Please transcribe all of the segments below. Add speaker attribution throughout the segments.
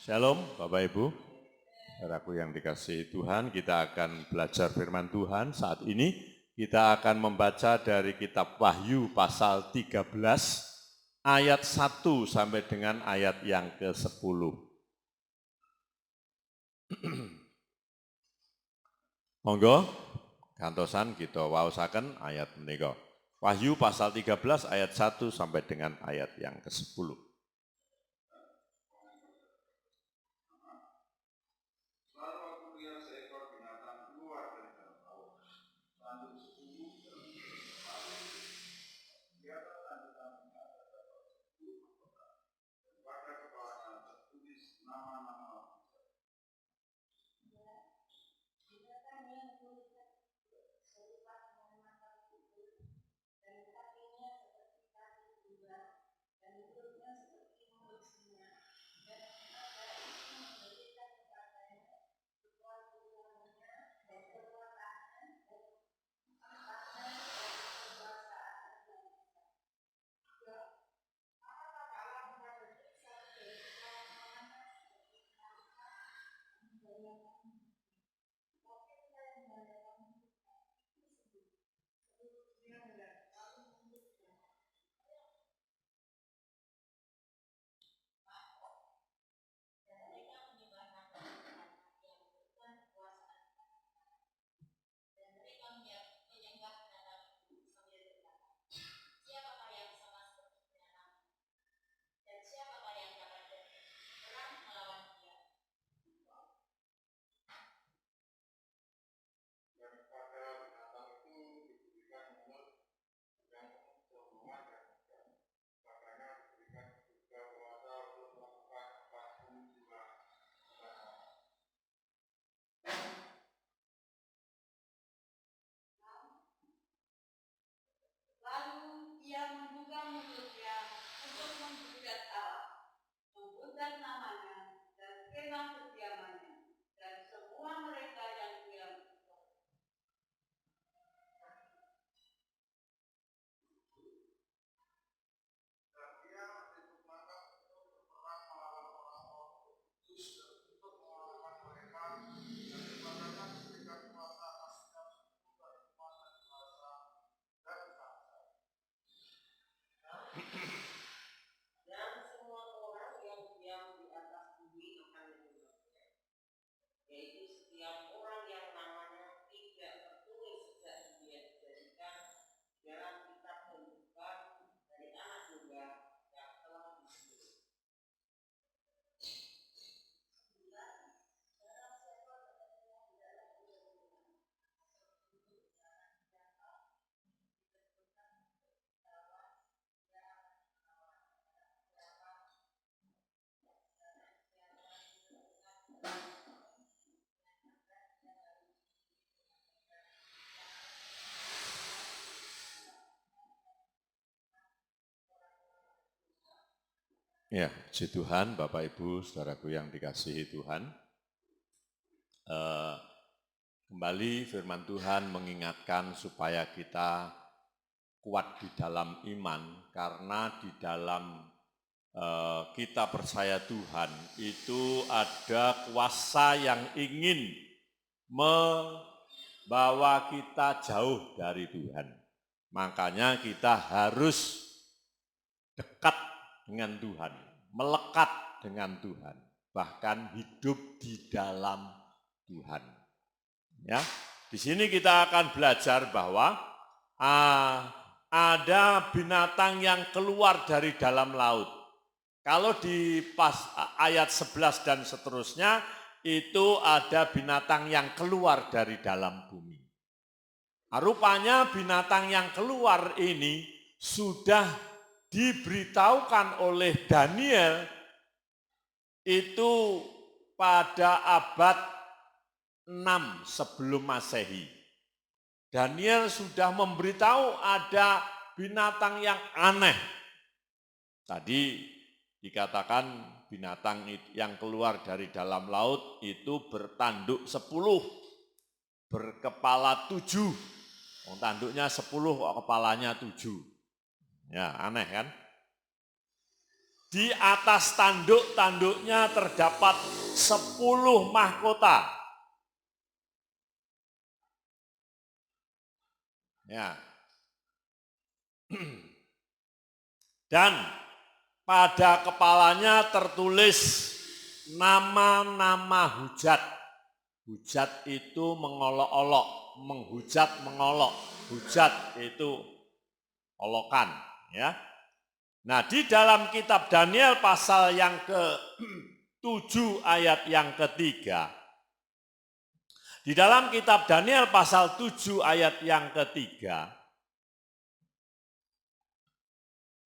Speaker 1: Shalom Bapak Ibu, saudaraku yang dikasihi Tuhan, kita akan belajar firman Tuhan. Saat ini kita akan membaca dari kitab Wahyu pasal 13 ayat 1 sampai dengan ayat yang ke-10. Monggo, gantosan kita waosaken ayat menika. Wahyu pasal 13 ayat 1 sampai dengan ayat yang ke-10.
Speaker 2: Ia membuka mulutnya untuk menghujat Allah, menghujat namanya dan kemah kediamannya, dan semua mereka yang diam. Yaitu setiap orang yang namanya tidak tertulis sejak dunia dijadikan dalam kitab kehidupan dari anak domba yang telah disebut.
Speaker 1: Ya, puji Tuhan, Bapak Ibu, saudaraku yang dikasihi Tuhan. Kembali firman Tuhan mengingatkan supaya kita kuat di dalam iman, karena di dalam kita percaya Tuhan itu ada kuasa yang ingin membawa kita jauh dari Tuhan. Makanya kita harus dekat dengan Tuhan, melekat dengan Tuhan, bahkan hidup di dalam Tuhan. Ya, di sini kita akan belajar bahwa ada binatang yang keluar dari dalam laut. Kalau di ayat 11 dan seterusnya, itu ada binatang yang keluar dari dalam bumi. Rupanya binatang yang keluar ini sudah diberitahukan oleh Daniel itu pada abad 6 sebelum Masehi. Daniel sudah memberitahu ada binatang yang aneh. Tadi dikatakan binatang yang keluar dari dalam laut itu bertanduk 10, berkepala 7. Tanduknya 10, kepalanya 7. Ya, aneh kan? Di atas tanduk-tanduknya terdapat 10 mahkota. Ya. Dan pada kepalanya tertulis nama-nama hujat. Hujat itu mengolok-olok, menghujat mengolok. Hujat itu olokan, ya. Nah, di dalam kitab Daniel pasal yang ke-7 ayat yang ketiga. Di dalam kitab Daniel pasal 7 ayat yang ketiga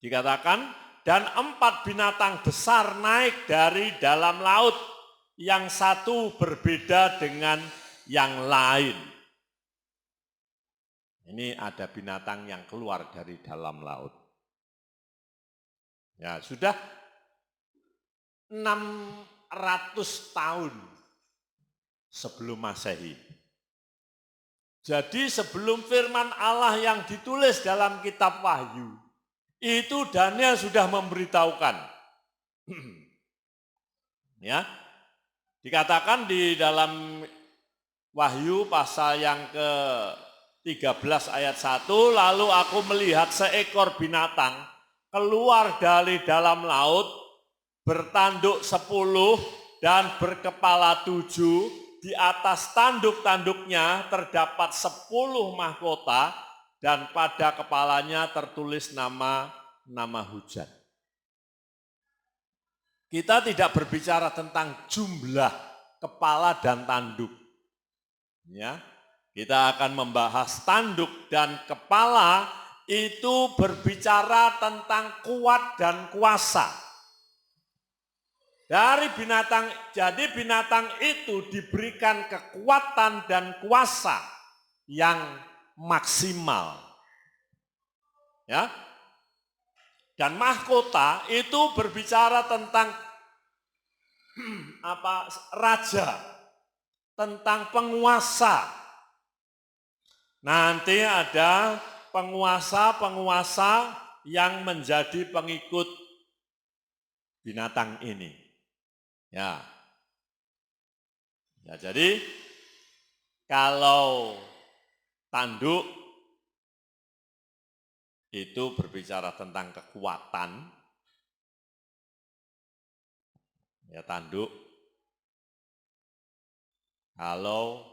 Speaker 1: dikatakan, dan 4 binatang besar naik dari dalam laut, yang satu berbeda dengan yang lain. Ini ada binatang yang keluar dari dalam laut. Ya, sudah 600 tahun sebelum Masehi. Jadi sebelum firman Allah yang ditulis dalam kitab Wahyu, itu Daniel sudah memberitahukan. Ya, dikatakan di dalam Wahyu pasal yang ke-13 ayat 1, lalu aku melihat seekor binatang keluar dari dalam laut, bertanduk 10 dan berkepala 7, di atas tanduk-tanduknya terdapat 10 mahkota, dan pada kepalanya tertulis nama hujat. Kita tidak berbicara tentang jumlah kepala dan tanduk. Ya, kita akan membahas tanduk dan kepala, itu berbicara tentang kuat dan kuasa. Dari binatang, jadi binatang itu diberikan kekuatan dan kuasa yang maksimal. Ya. Dan mahkota itu berbicara tentang raja, tentang penguasa. Nanti ada penguasa-penguasa yang menjadi pengikut binatang ini. Ya. Ya, jadi kalau tanduk itu berbicara tentang kekuatan, ya tanduk. Kalau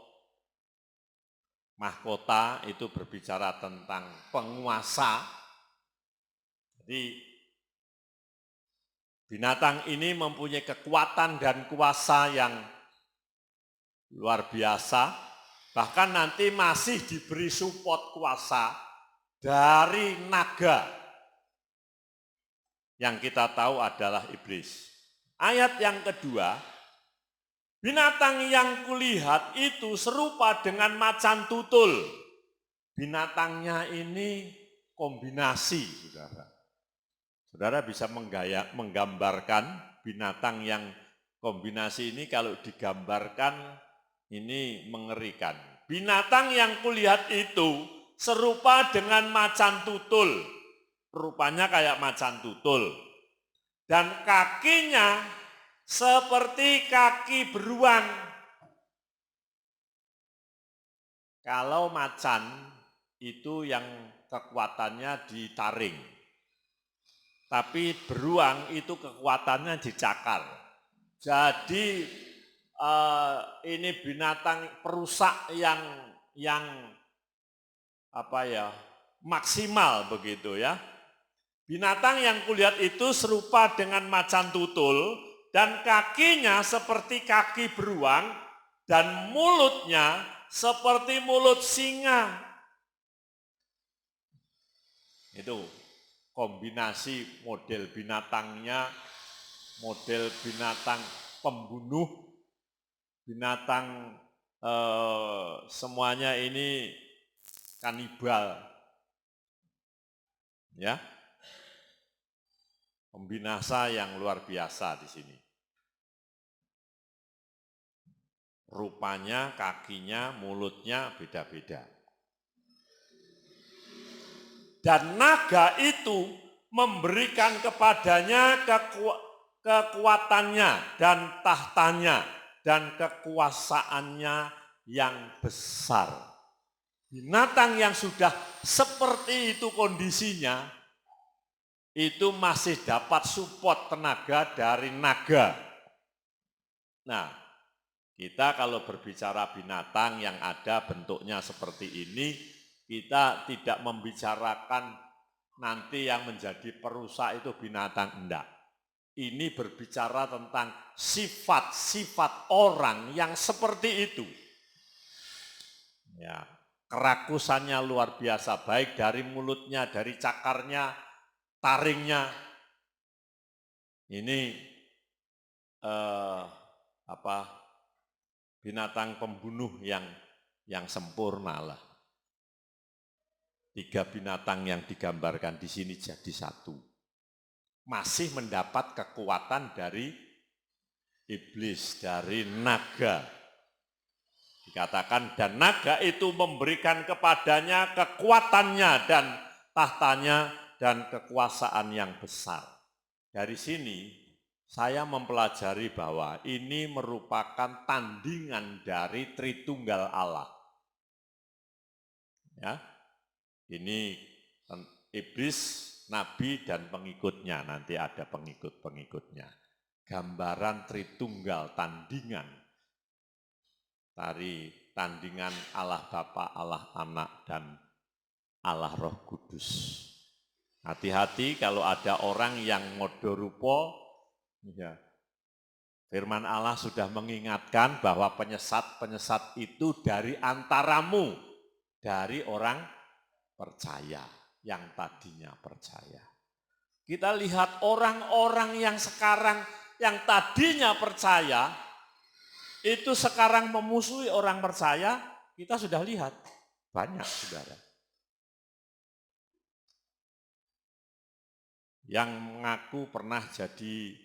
Speaker 1: mahkota itu berbicara tentang penguasa. Jadi binatang ini mempunyai kekuatan dan kuasa yang luar biasa, bahkan nanti masih diberi support kuasa dari naga yang kita tahu adalah iblis. Ayat yang kedua, binatang yang kulihat itu serupa dengan macan tutul. Binatangnya ini kombinasi, saudara. Saudara bisa menggambarkan binatang yang kombinasi ini, kalau digambarkan ini mengerikan. Binatang yang kulihat itu serupa dengan macan tutul. Rupanya kayak macan tutul. Dan kakinya seperti kaki beruang. Kalau macan itu yang kekuatannya ditaring. Tapi beruang itu kekuatannya dicakar. Jadi ini binatang perusak yang maksimal begitu ya. Binatang yang kulihat itu serupa dengan macan tutul, dan kakinya seperti kaki beruang, dan mulutnya seperti mulut singa. Itu kombinasi model binatangnya, model binatang pembunuh, binatang semuanya ini kanibal. Ya. Pembinasa yang luar biasa di sini. Rupanya, kakinya, mulutnya beda-beda. Dan naga itu memberikan kepadanya kekuatannya dan tahtanya dan kekuasaannya yang besar. Binatang yang sudah seperti itu kondisinya, itu masih dapat support tenaga dari naga. Nah, kita kalau berbicara binatang yang ada bentuknya seperti ini, kita tidak membicarakan nanti yang menjadi perusak itu binatang, enggak. Ini berbicara tentang sifat-sifat orang yang seperti itu. Ya, kerakusannya luar biasa, baik dari mulutnya, dari cakarnya, taringnya. Ini binatang pembunuh yang sempurna lah. 3 binatang yang digambarkan di sini jadi satu. Masih mendapat kekuatan dari iblis, dari naga. Dikatakan, dan naga itu memberikan kepadanya kekuatannya dan tahtanya dan kekuasaan yang besar. Dari sini saya mempelajari bahwa ini merupakan tandingan dari Tritunggal Allah. Ya, ini iblis, nabi, dan pengikutnya, nanti ada pengikut-pengikutnya. Gambaran Tritunggal, tandingan. Dari tandingan Allah Bapa, Allah Anak, dan Allah Roh Kudus. Hati-hati kalau ada orang yang ngodorupo, ya, firman Allah sudah mengingatkan bahwa penyesat-penyesat itu dari antaramu, dari orang percaya, yang tadinya percaya. Kita lihat orang-orang yang sekarang, yang tadinya percaya, itu sekarang memusuhi orang percaya, kita sudah lihat, banyak saudara. Yang mengaku pernah jadi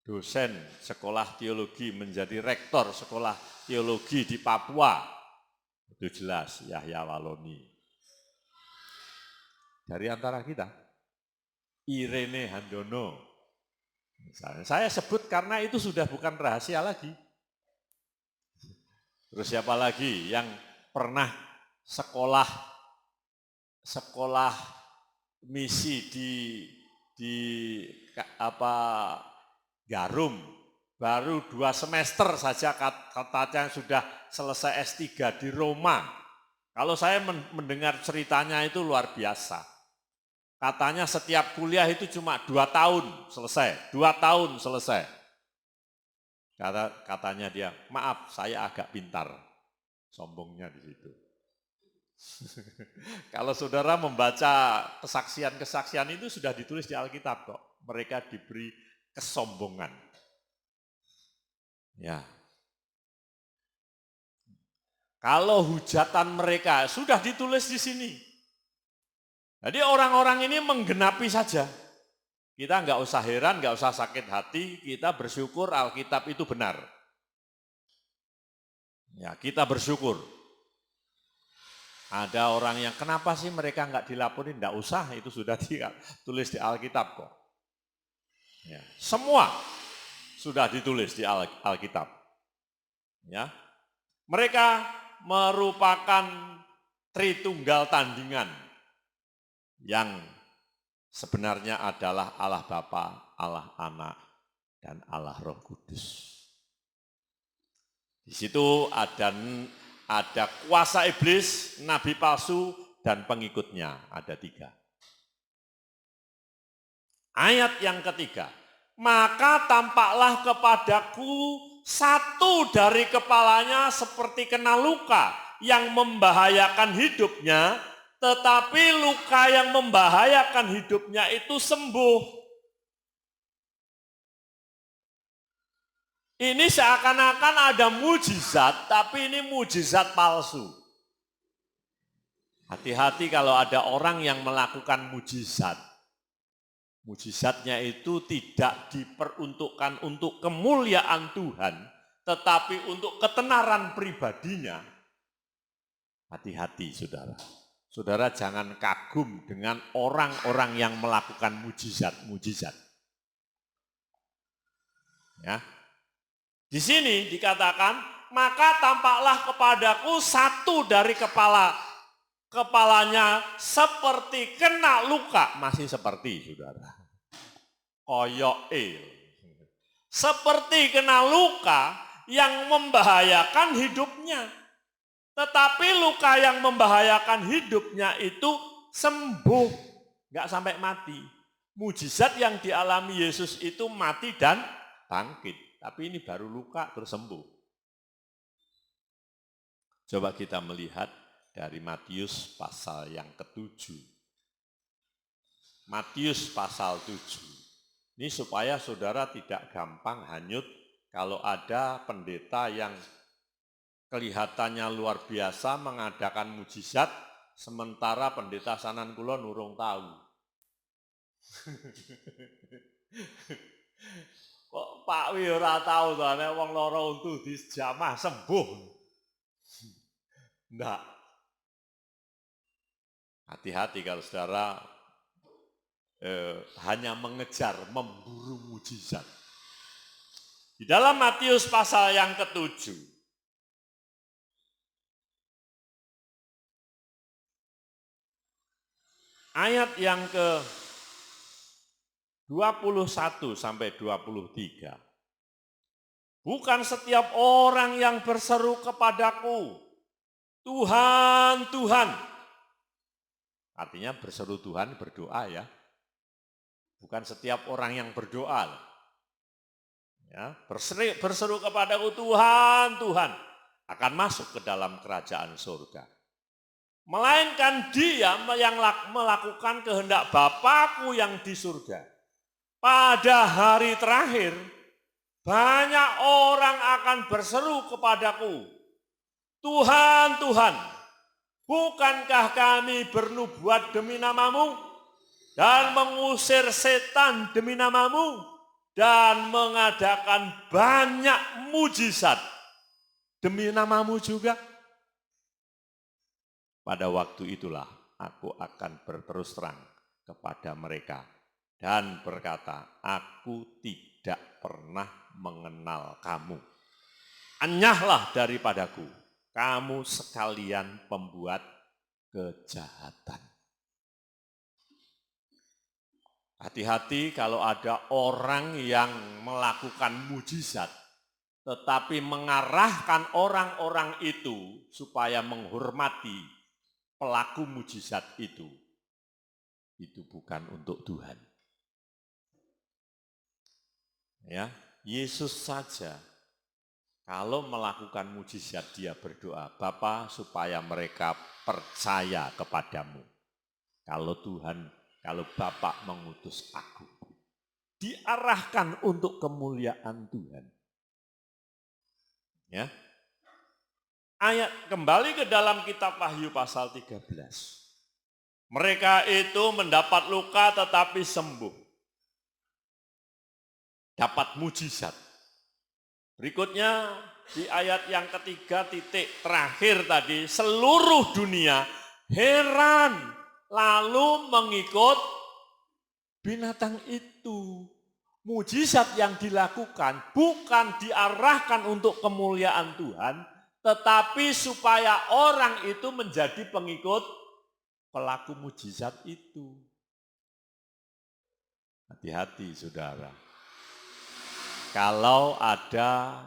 Speaker 1: dosen sekolah teologi, menjadi rektor sekolah teologi di Papua, itu jelas Yahya Waloni. Dari antara kita, Irene Handono, misalnya, saya sebut karena itu sudah bukan rahasia lagi. Terus siapa lagi yang pernah sekolah misi di Garum, baru 2 semester saja katanya sudah selesai S3 di Roma. Kalau saya mendengar ceritanya itu luar biasa. Katanya setiap kuliah itu cuma 2 tahun selesai, 2 tahun selesai. Katanya dia, maaf saya agak pintar, sombongnya di situ. Kalau saudara membaca kesaksian-kesaksian itu sudah ditulis di Alkitab kok. Mereka diberi kesombongan. Ya. Kalau hujatan mereka sudah ditulis di sini. Jadi orang-orang ini menggenapi saja. Kita nggak usah heran, nggak usah sakit hati, kita bersyukur Alkitab itu benar. Ya, kita bersyukur. Ada orang yang kenapa sih mereka nggak dilaporin? Nggak usah, itu sudah ditulis di Alkitab kok. Ya, semua sudah ditulis di Alkitab. Ya, mereka merupakan Tritunggal tandingan yang sebenarnya adalah Allah Bapa, Allah Anak, dan Allah Roh Kudus. Di situ ada kuasa iblis, nabi palsu, dan pengikutnya, ada 3. Ayat yang ketiga, maka tampaklah kepadaku satu dari kepalanya seperti kena luka yang membahayakan hidupnya, tetapi luka yang membahayakan hidupnya itu sembuh. Ini seakan-akan ada mujizat, tapi ini mujizat palsu. Hati-hati kalau ada orang yang melakukan mujizat. Mujizatnya itu tidak diperuntukkan untuk kemuliaan Tuhan, tetapi untuk ketenaran pribadinya. Hati-hati saudara. Saudara jangan kagum dengan orang-orang yang melakukan mujizat-mujizat. Ya. Di sini dikatakan, maka tampaklah kepadaku satu dari kepalanya seperti kena luka. Masih seperti, saudara. Koyoke. Seperti kena luka yang membahayakan hidupnya. Tetapi luka yang membahayakan hidupnya itu sembuh, nggak sampai mati. Mujizat yang dialami Yesus itu mati dan bangkit. Tapi ini baru luka terus sembuh. Coba kita melihat dari Matius pasal yang ke-7. Matius pasal 7. Ini supaya saudara tidak gampang hanyut kalau ada pendeta yang kelihatannya luar biasa mengadakan mujizat, sementara pendeta Sanan Kulon urung tahu. Kok Pak Wi ora tahu to nek wong lara untu dijamah sembuh. Ndak. Hati-hati kalau saudara hanya mengejar, memburu mujizat. Di dalam Matius pasal yang ke-7, ayat yang ke-21 sampai 23. Bukan setiap orang yang berseru kepadaku, Tuhan, Tuhan. Artinya berseru Tuhan, berdoa ya. Bukan setiap orang yang berdoa. Ya, berseru kepadaku, Tuhan, Tuhan, akan masuk ke dalam kerajaan surga. Melainkan dia yang melakukan kehendak Bapa-Ku yang di surga. Pada hari terakhir, banyak orang akan berseru kepadaku, Tuhan, Tuhan, bukankah kami bernubuat demi namamu, dan mengusir setan demi namamu, dan mengadakan banyak mujizat demi namamu juga? Pada waktu itulah aku akan berterus terang kepada mereka dan berkata, aku tidak pernah mengenal kamu. Enyahlah daripadaku, kamu sekalian pembuat kejahatan. Hati-hati kalau ada orang yang melakukan mujizat, tetapi mengarahkan orang-orang itu supaya menghormati pelaku mujizat itu bukan untuk Tuhan. Ya, Yesus saja kalau melakukan mujizat dia berdoa, Bapa supaya mereka percaya kepadamu. Kalau Tuhan, kalau Bapa mengutus aku, diarahkan untuk kemuliaan Tuhan. Ya. Ayat kembali ke dalam kitab Wahyu pasal 13. Mereka itu mendapat luka tetapi sembuh. Dapat mujizat. Berikutnya di ayat yang ketiga titik terakhir tadi, seluruh dunia heran lalu mengikut binatang itu. Mujizat yang dilakukan bukan diarahkan untuk kemuliaan Tuhan, tetapi supaya orang itu menjadi pengikut pelaku mujizat itu. Hati-hati saudara. Kalau ada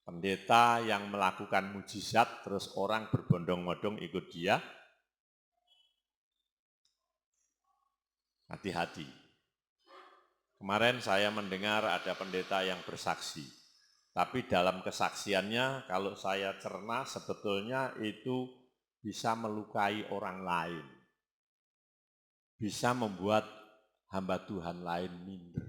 Speaker 1: pendeta yang melakukan mujizat terus orang berbondong-bondong ikut dia, hati-hati. Kemarin saya mendengar ada pendeta yang bersaksi. Tapi dalam kesaksiannya kalau saya cerna sebetulnya itu bisa melukai orang lain. Bisa membuat hamba Tuhan lain minder.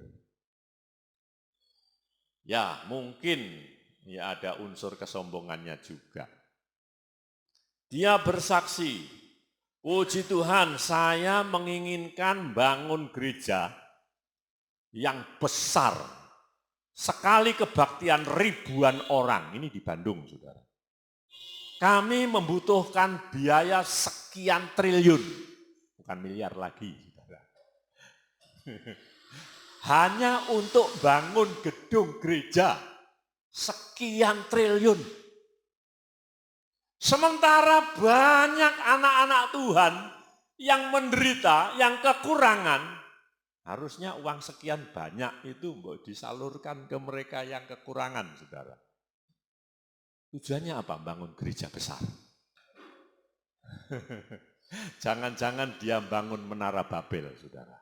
Speaker 1: Ya mungkin ya ada unsur kesombongannya juga. Dia bersaksi, puji Tuhan saya menginginkan bangun gereja yang besar. Sekali kebaktian ribuan orang, ini di Bandung saudara. Kami membutuhkan biaya sekian triliun, bukan miliar lagi, saudara. Hanya untuk bangun gedung gereja, sekian triliun. Sementara banyak anak-anak Tuhan yang menderita, yang kekurangan, harusnya uang sekian banyak itu disalurkan ke mereka yang kekurangan, saudara. Tujuannya apa? Bangun gereja besar. Jangan-jangan dia bangun menara Babel, saudara.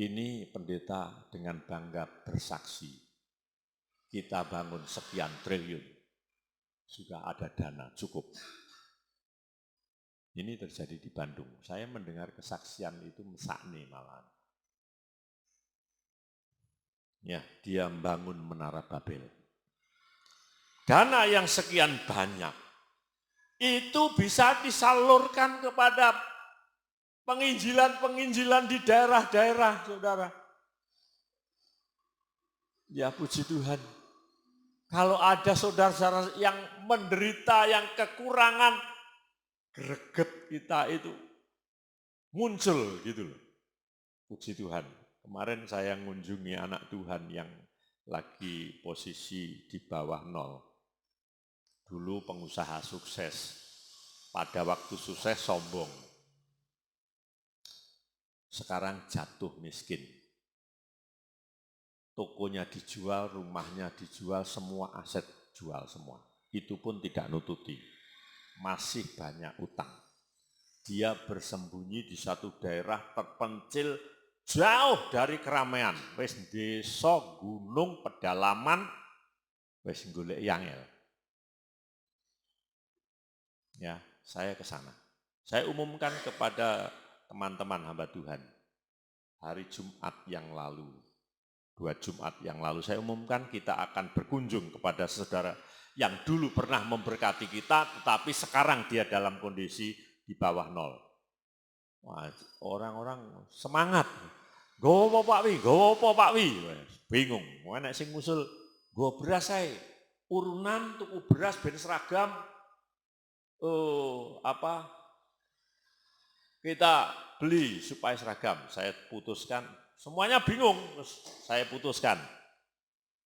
Speaker 1: Ini pendeta dengan bangga bersaksi. Kita bangun sekian triliun. Sudah ada dana cukup. Ini terjadi di Bandung. Saya mendengar kesaksian itu mesakne malahan. Ya, dia membangun menara Babel. Dana yang sekian banyak itu bisa disalurkan kepada penginjilan-penginjilan di daerah-daerah, saudara. Ya puji Tuhan. Kalau ada saudara-saudara yang menderita, yang kekurangan, greget kita itu muncul gitu loh. Puji Tuhan. Kemarin saya mengunjungi anak Tuhan yang lagi posisi di bawah nol. Dulu pengusaha sukses, pada waktu sukses sombong. Sekarang jatuh miskin. Tokonya dijual, rumahnya dijual, semua aset jual semua. Itu pun tidak nututi. Masih banyak utang. Dia bersembunyi di satu daerah terpencil jauh dari keramaian. Wis desa, gunung, pedalaman, wis golek yangel. Ya, saya ke sana. Saya umumkan kepada teman-teman hamba Tuhan. Hari Jumat yang lalu, 2 Jumat yang lalu, saya umumkan kita akan berkunjung kepada saudara yang dulu pernah memberkati kita, tetapi sekarang dia dalam kondisi di bawah nol. Wah, orang-orang semangat. Gowo Pak Wi, gowo Pak Wi. Bingung, mana sing ngusul, gowo beras saya. Urunan tuku beras ben seragam. Kita beli supaya seragam. Saya putuskan, semuanya bingung, saya putuskan.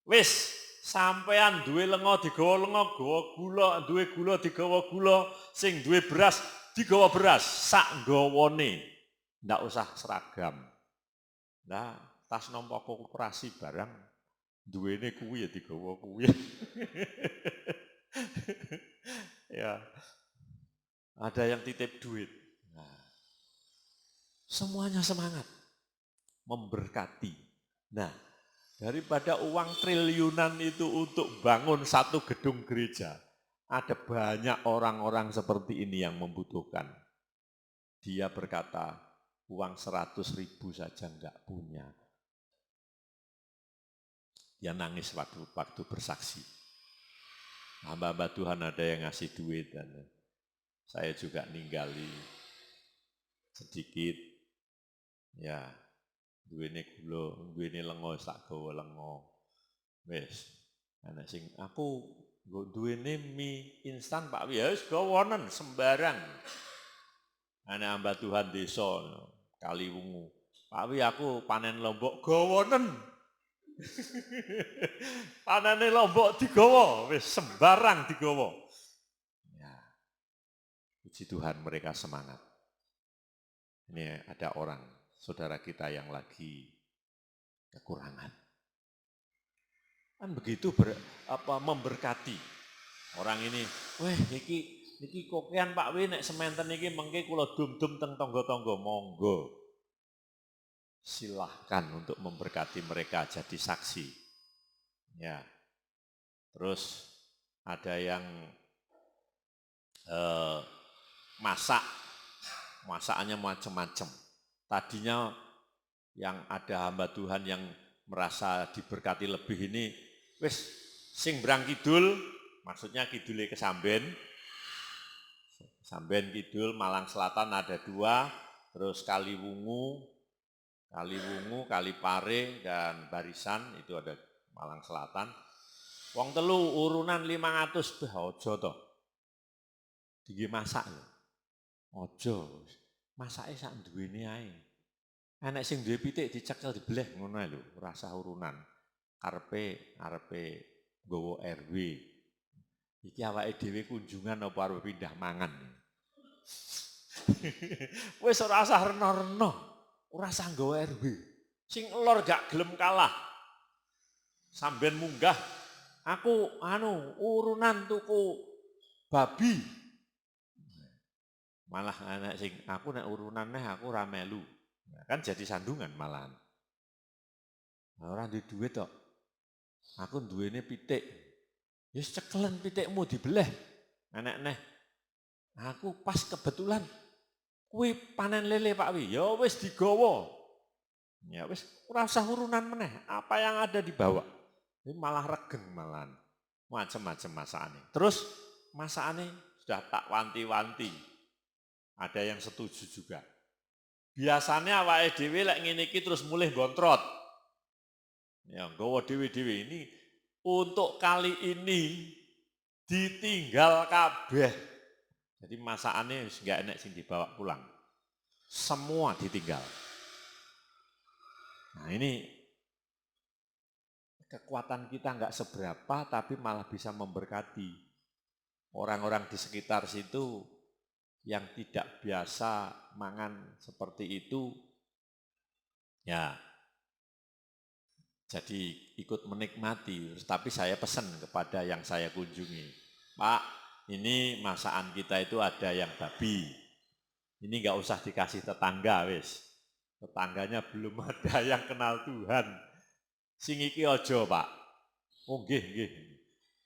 Speaker 1: Wis, sampean duwe lenga digawa lenga, gawa gula, duwe gula digawa gula, sing duwe beras digawa beras, sak gawane. Ndak usah seragam. Nah, tas nampa koperasi barang duwene kuwi ya digawa kuwi. Ya. Ada yang titip duit. Nah, semuanya semangat memberkati. Nah, daripada uang triliunan itu untuk bangun satu gedung gereja, ada banyak orang-orang seperti ini yang membutuhkan. Dia berkata, uang 100.000 saja enggak punya. Dia nangis waktu bersaksi. Hamba-hamba Tuhan ada yang ngasih duit dan saya juga ninggali sedikit, ya, duwene gula, duwene lenga sak gawa lenga. Wis, ana sing aku nggo duwene mie instan Pak Wi, ya wis gawonen sembarang. Ana hamba Tuhan desa Kaliwungu. Pak Wi aku panen lombok gawonen. Panene lombok digawa, wis sembarang digawa. Puji Tuhan mereka semangat. Ini ada orang, saudara kita yang lagi kekurangan. Kan begitu memberkati. Orang ini, weh niki kokean Pak Wi nek sementen niki mengke kula dum-dum teng tangga-tangga, monggo. Silahkan untuk memberkati mereka jadi saksi. Ya. Terus ada yang masakannya macam-macam. Tadinya yang ada hamba Tuhan yang merasa diberkati lebih ini, wis sing brang kidul, maksudnya kidule ke Samben kidul, Malang Selatan ada 2, terus Kaliwungu, Kalipare dan Barisan itu ada Malang Selatan. Wong telu urunan 500 beh aja to. Tinggi masak lho. Aja. Masake sak duwene ae. Enek sing duwe pitik dicekel dibleh ngono ae lho, ora usah urunan. Karepe nggawa RW. Iki awake dhewe kunjungan apa arep pindah mangan. Wis ora usah rena-rena. Ora usah nggawa RW. Sing elor gak gelem kalah. Samben munggah aku urunan tuku babi. Malah anak sing aku nek urunan neh aku ora melu. Nah, kan jadi sandungan malahan. Nah, ora duwe duit tok. Aku duwene pitik. Wis cekelen pitikmu dibeleh. Enek neh. Aku pas kebetulan kuwi panen lele Pak Wi. Ya wis digawa. Ya wis ora usah urunan meneh. Apa yang ada dibawa. Ini malah regeng malahan. Macam-macam masakane. Terus masakane sudah tak wanti-wanti. Ada yang setuju juga. Biasanya awake dhewe lek ngene iki terus mulih gontrot. Ya nggawa dhewe-dhewe ini untuk kali ini ditinggal kabeh. Jadi masakane wis enggak enek sing dibawa pulang. Semua ditinggal. Nah, ini kekuatan kita enggak seberapa tapi malah bisa memberkati orang-orang di sekitar situ yang tidak biasa mangan seperti itu, ya jadi ikut menikmati. Tapi saya pesan kepada yang saya kunjungi, Pak, ini masakan kita itu ada yang babi, ini nggak usah dikasih tetangga wis, tetangganya belum ada yang kenal Tuhan, sing iki ojo Pak, oh nggih.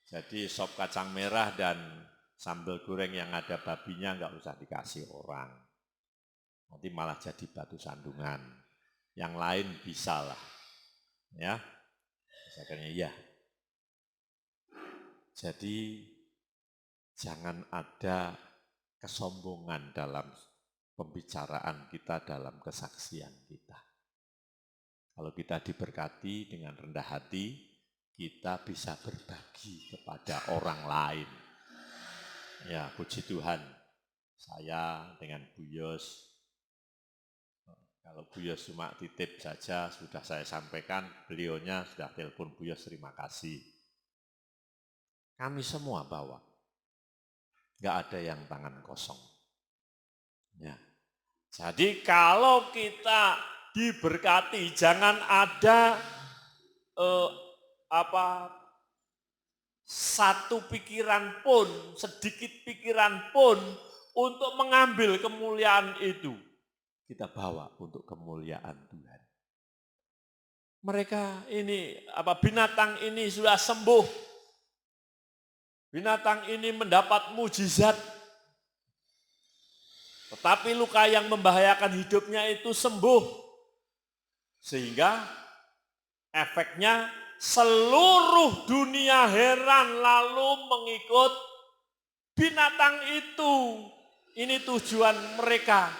Speaker 1: Jadi sop kacang merah dan sambal goreng yang ada babinya nggak usah dikasih orang. Nanti malah jadi batu sandungan. Yang lain bisa lah. Ya, misalnya iya. Jadi jangan ada kesombongan dalam pembicaraan kita, dalam kesaksian kita. Kalau kita diberkati dengan rendah hati, kita bisa berbagi kepada orang lain. Ya, puji Tuhan, saya dengan Bu Yos, kalau Bu Yos cuma titip saja, sudah saya sampaikan, beliaunya sudah telepon Bu Yos, terima kasih. Kami semua bawa, nggak ada yang tangan kosong. Ya. Jadi kalau kita diberkati, jangan ada satu pikiran pun, sedikit pikiran pun untuk mengambil kemuliaan itu. Kita bawa untuk kemuliaan Tuhan. Mereka ini, binatang ini sudah sembuh. Binatang ini mendapat mujizat. Tetapi luka yang membahayakan hidupnya itu sembuh. Sehingga efeknya seluruh dunia heran lalu mengikut binatang itu. Ini tujuan mereka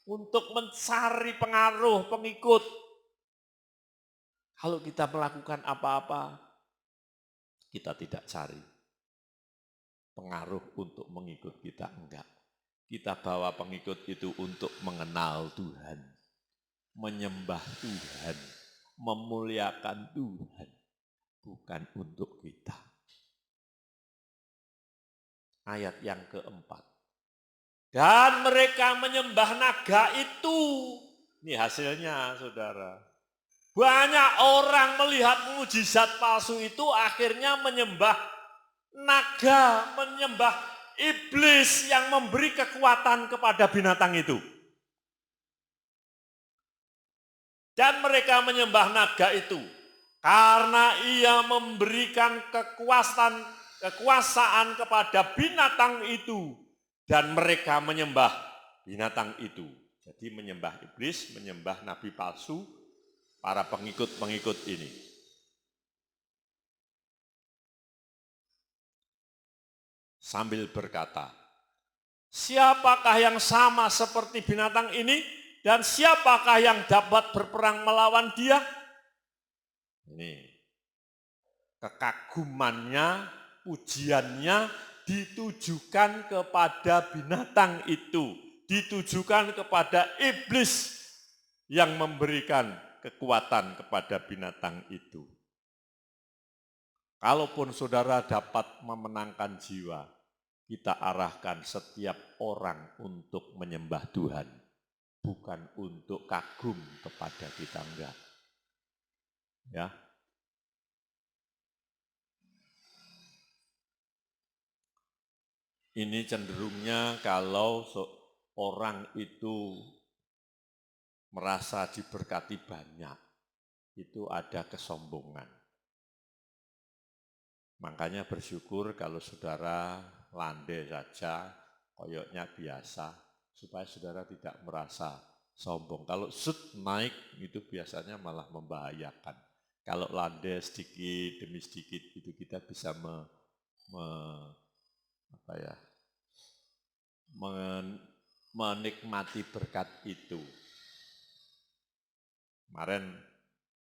Speaker 1: untuk mencari pengaruh, pengikut. Kalau kita melakukan apa-apa, kita tidak cari pengaruh untuk mengikut kita, enggak. Kita bawa pengikut itu untuk mengenal Tuhan, menyembah Tuhan, memuliakan Tuhan, bukan untuk kita. Ayat yang keempat. Dan mereka menyembah naga itu. Ini hasilnya, saudara. Banyak orang melihat mujizat palsu itu akhirnya menyembah naga, menyembah iblis yang memberi kekuatan kepada binatang itu. Dan mereka menyembah naga itu karena ia memberikan kekuasaan kepada binatang itu. Dan mereka menyembah binatang itu. Jadi menyembah iblis, menyembah nabi palsu, para pengikut-pengikut ini. Sambil berkata, siapakah yang sama seperti binatang ini? Dan siapakah yang dapat berperang melawan dia? Ini kekagumannya, pujiannya ditujukan kepada binatang itu, ditujukan kepada iblis yang memberikan kekuatan kepada binatang itu. Kalaupun saudara dapat memenangkan jiwa, kita arahkan setiap orang untuk menyembah Tuhan, bukan untuk kagum kepada kita, enggak. Ya. Ini cenderungnya kalau orang itu merasa diberkati banyak, itu ada kesombongan. Makanya bersyukur kalau saudara landai saja, koyoknya biasa, supaya saudara tidak merasa sombong. Kalau naik itu biasanya malah membahayakan. Kalau landai sedikit demi sedikit itu kita bisa menikmati berkat itu. Kemarin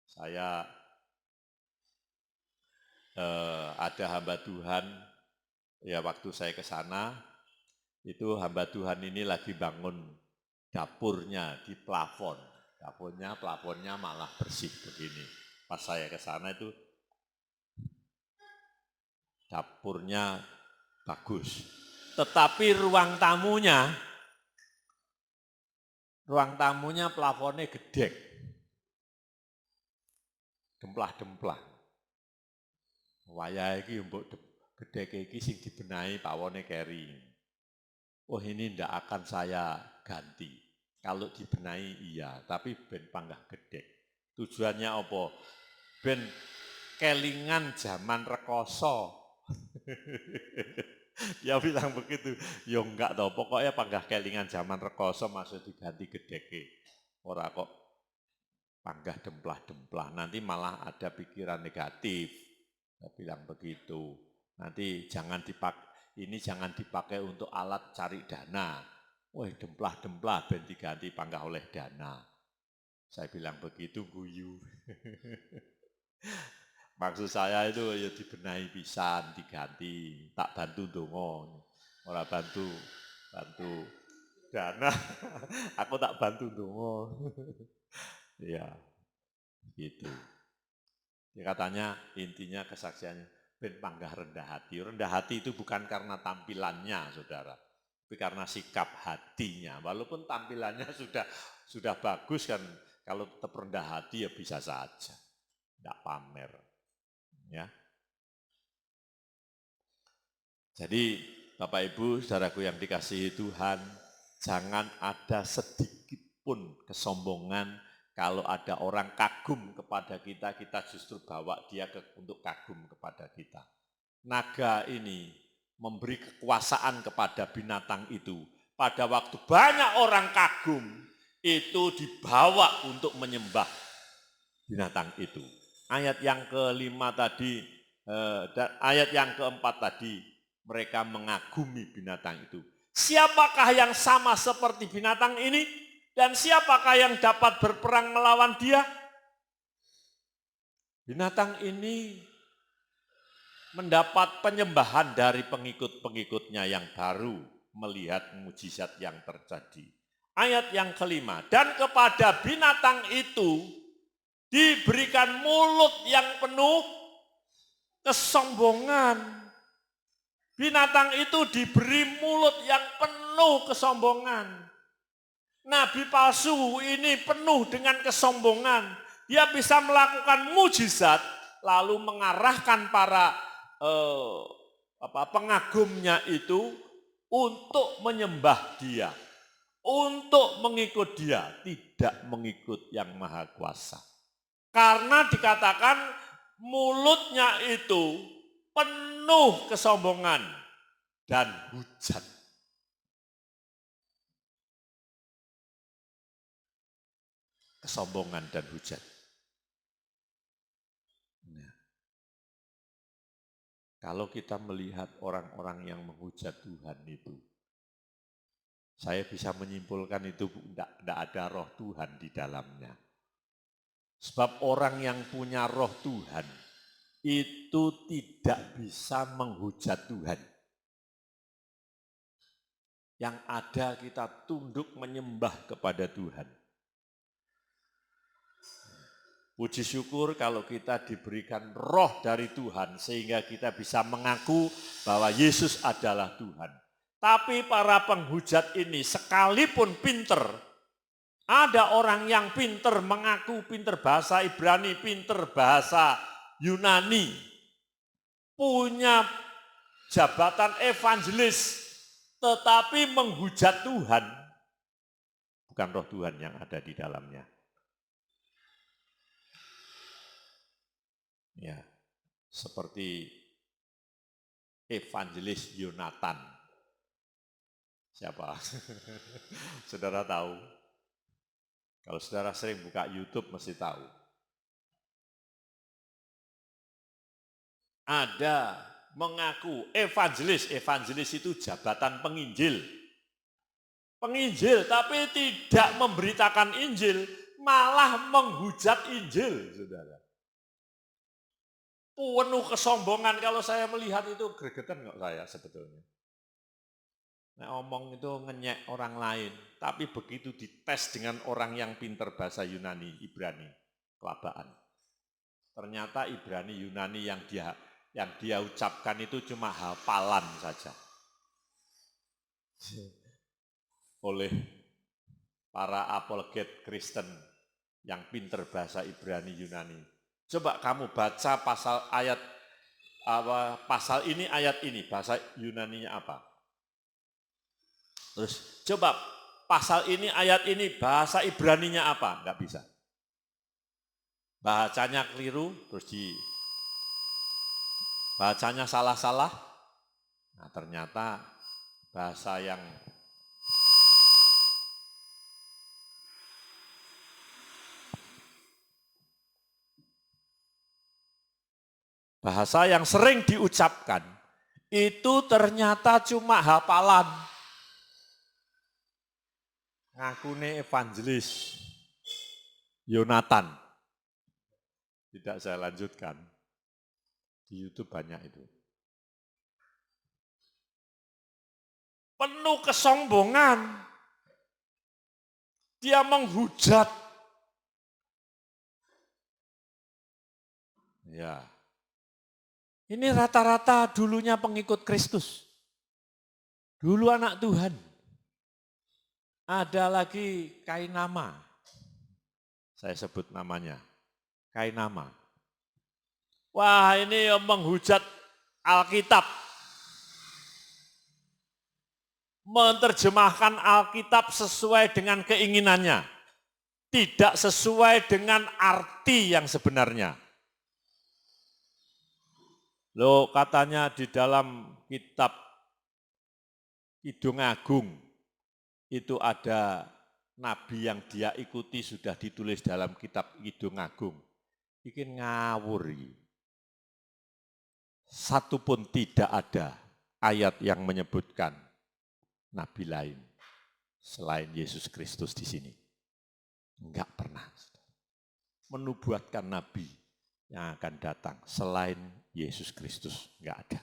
Speaker 1: saya ada hamba Tuhan, ya waktu saya ke sana, itu hamba Tuhan ini lagi bangun dapurnya di plafon. Plafonnya malah bersih begini. Pas saya ke sana itu dapurnya bagus. Tetapi ruang tamunya plafonnya gede. Demplah-demplah. Wayah iki mbok gedhe iki sing dibenahi pawone keri. Oh ini ndak akan saya ganti. Kalau dibenahi iya, tapi ben panggah gedhe. Tujuannya apa? Ben kelingan zaman rekoso. Dia bilang begitu. Ya enggak toh, pokoknya panggah kelingan zaman rekoso maksud diganti gedheke. Ora kok panggah demplah-demplah. Nanti malah ada pikiran negatif. Saya bilang begitu, nanti jangan dipakai untuk alat cari dana. Wah demplah-demplah ben diganti panggah oleh dana. Saya bilang begitu guyu. Maksud saya itu ya dibenahi pisan, diganti, tak bantu dongo, ora bantu dana, aku tak bantu dongo. Ya, gitu. Ya, katanya intinya kesaksiannya ben panggah rendah hati. Rendah hati itu bukan karena tampilannya, saudara, tapi karena sikap hatinya. Walaupun tampilannya sudah bagus kan, kalau tetap rendah hati ya bisa saja, tidak pamer. Ya. Jadi Bapak Ibu, saudaraku yang dikasihi Tuhan, jangan ada sedikit pun kesombongan. Kalau ada orang kagum kepada kita, kita justru bawa dia untuk kagum kepada kita. Naga ini memberi kekuasaan kepada binatang itu. Pada waktu banyak orang kagum, itu dibawa untuk menyembah binatang itu. Ayat yang kelima tadi, dan ayat yang keempat tadi, mereka mengagumi binatang itu. Siapakah yang sama seperti binatang ini? Dan siapakah yang dapat berperang melawan dia? Binatang ini mendapat penyembahan dari pengikut-pengikutnya yang baru melihat mujizat yang terjadi. Ayat yang kelima, dan kepada binatang itu diberikan mulut yang penuh kesombongan. Binatang itu diberi mulut yang penuh kesombongan. Nabi palsu ini penuh dengan kesombongan. Dia bisa melakukan mujizat, lalu mengarahkan para pengagumnya itu untuk menyembah dia, untuk mengikut dia, tidak mengikut yang maha kuasa. Karena dikatakan mulutnya itu penuh kesombongan dan hujat. Kesombongan dan hujat. Nah, kalau kita melihat orang-orang yang menghujat Tuhan itu, saya bisa menyimpulkan itu tidak ada roh Tuhan di dalamnya. Sebab orang yang punya roh Tuhan itu tidak bisa menghujat Tuhan. Yang ada kita tunduk menyembah kepada Tuhan. Puji syukur kalau kita diberikan roh dari Tuhan sehingga kita bisa mengaku bahwa Yesus adalah Tuhan. Tapi para penghujat ini sekalipun pinter, ada orang yang pinter mengaku pinter bahasa Ibrani, pinter bahasa Yunani, punya jabatan evangelis, tetapi menghujat Tuhan, bukan roh Tuhan yang ada di dalamnya. Ya, seperti evangelis Yonatan. Siapa? Saudara tahu? Kalau saudara sering buka YouTube mesti tahu. Ada mengaku evangelis itu jabatan penginjil. Penginjil tapi tidak memberitakan Injil, malah menghujat Injil, saudara. Penuh kesombongan, kalau saya melihat itu gregetan kok saya sebetulnya. Nah, omong itu ngenyek orang lain, tapi begitu dites dengan orang yang pinter bahasa Yunani, Ibrani, kelabaan. Ternyata Ibrani, Yunani yang dia ucapkan itu cuma hafalan saja. Oleh para apologet Kristen yang pinter bahasa Ibrani, Yunani. Coba kamu baca pasal ini ayat ini, bahasa Yunaninya apa? Terus coba pasal ini ayat ini bahasa Ibraninya apa? Enggak bisa. Bacanya keliru, terus bacanya salah-salah. Nah, ternyata bahasa yang sering diucapkan itu ternyata cuma hafalan. Ngakune evangelis Yonatan. Tidak saya lanjutkan. Di YouTube banyak itu. Penuh kesombongan. Dia menghujat. Ya. Ini rata-rata dulunya pengikut Kristus. Dulu anak Tuhan. Ada lagi Kainama. Saya sebut namanya. Kainama. Wah, ini menghujat Alkitab. Menerjemahkan Alkitab sesuai dengan keinginannya. Tidak sesuai dengan arti yang sebenarnya. Loh, katanya di dalam kitab Kidung Agung itu ada nabi yang dia ikuti sudah ditulis dalam kitab Kidung Agung. Bikin ngawur. Satu pun tidak ada ayat yang menyebutkan nabi lain selain Yesus Kristus di sini. Enggak pernah. Menubuatkan nabi yang akan datang selain Yesus Kristus, enggak ada.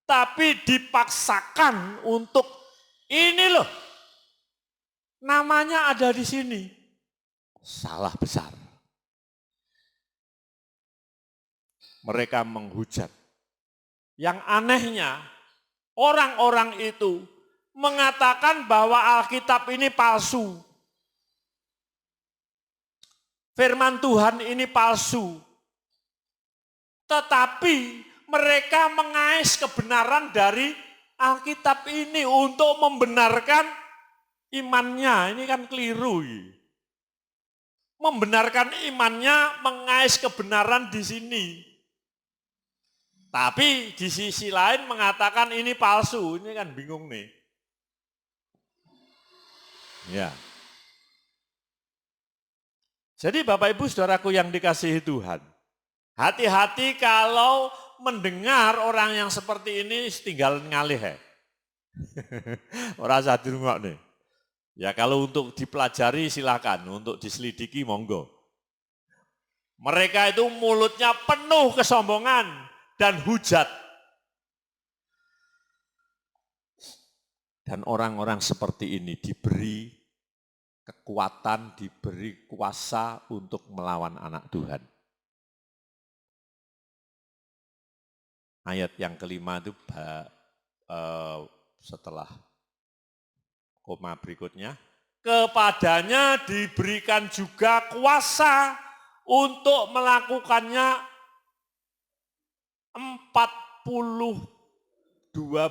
Speaker 1: Tapi dipaksakan untuk ini loh, namanya ada di sini. Salah besar. Mereka menghujat. Yang anehnya, orang-orang itu mengatakan bahwa Alkitab ini palsu. Firman Tuhan ini palsu. Tetapi mereka mengais kebenaran dari Alkitab ini untuk membenarkan imannya. Ini kan keliru. Membenarkan imannya, mengais kebenaran di sini. Tapi di sisi lain mengatakan ini palsu. Ini kan bingung nih. Ya. Jadi Bapak Ibu Saudaraku yang dikasihi Tuhan. Hati-hati kalau mendengar orang yang seperti ini tinggal ngalih ya. Orang satu nggak nih. Ya kalau untuk dipelajari silakan, untuk diselidiki monggo. Mereka itu mulutnya penuh kesombongan dan hujat. Dan orang-orang seperti ini diberi kekuatan, diberi kuasa untuk melawan anak Tuhan. Ayat yang kelima itu setelah koma berikutnya, kepadanya diberikan juga kuasa untuk melakukannya 42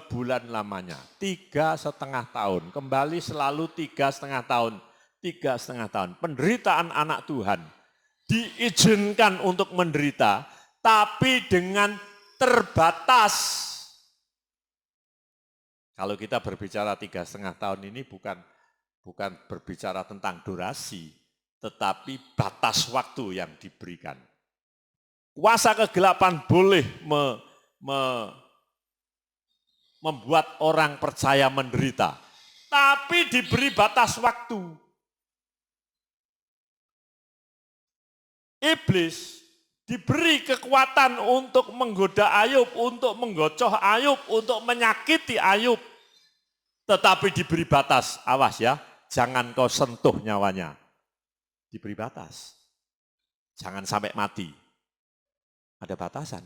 Speaker 1: bulan lamanya, 3,5 tahun, kembali selalu 3,5 tahun, 3,5 tahun. Penderitaan anak Tuhan diizinkan untuk menderita, tapi dengan terbatas. Kalau kita berbicara 3,5 tahun ini bukan berbicara tentang durasi, tetapi batas waktu yang diberikan. Kuasa kegelapan boleh membuat orang percaya menderita, tapi diberi batas waktu. Iblis diberi kekuatan untuk menggoda Ayub, untuk menggocoh Ayub, untuk menyakiti Ayub. Tetapi diberi batas, awas ya, jangan kau sentuh nyawanya. Diberi batas, jangan sampai mati. Ada batasan.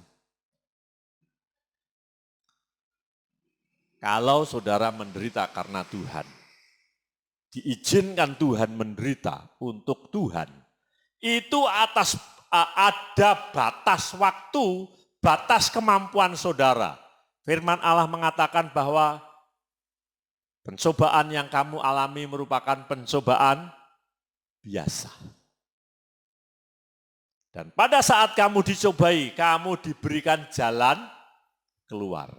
Speaker 1: Kalau saudara menderita karena Tuhan, diizinkan Tuhan menderita untuk Tuhan, itu ada batas waktu, batas kemampuan saudara. Firman Allah mengatakan bahwa pencobaan yang kamu alami merupakan pencobaan biasa. Dan pada saat kamu dicobai, kamu diberikan jalan keluar.